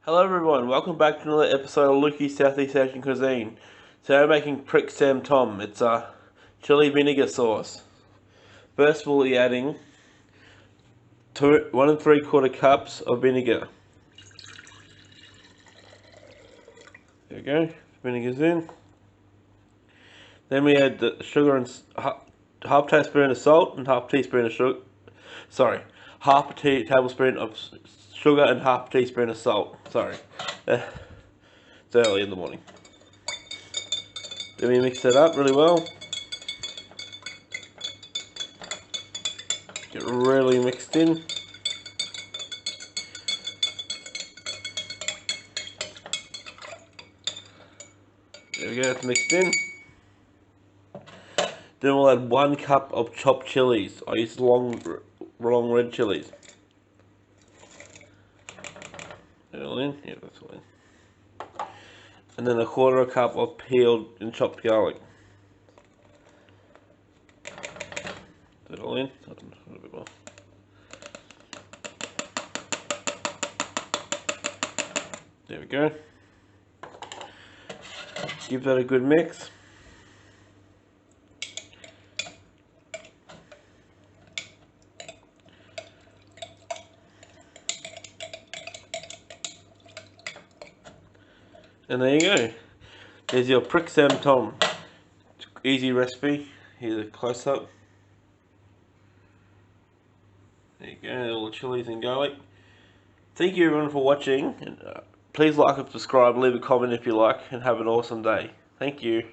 Hello everyone, welcome back to another episode of Lukey's Southeast Asian Cuisine. Today I'm making Prik Sam Tom. It's a chili vinegar sauce. First we'll be adding 1 3/4 cups of vinegar. There we go, vinegar's in. Then we add the sugar and half teaspoon of salt and half teaspoon of sugar. Sorry, half a tablespoon of sugar and half a teaspoon of salt. Sorry, it's early in the morning. Then we mix it up really well. Get really mixed in. There we go, it's mixed in. Then we'll add 1 cup of chopped chilies. I use long red chilies. All in? Yeah, that's all in. And then 1/4 cup of peeled and chopped garlic. Is that all in? A little bit more. There we go. Give that a good mix. And there you go. There's your Prik Sam Tom. Easy recipe. Here's a close up. There you go, all the chilies and garlic. Thank you everyone for watching. And, please like and subscribe, leave a comment if you like, and have an awesome day. Thank you.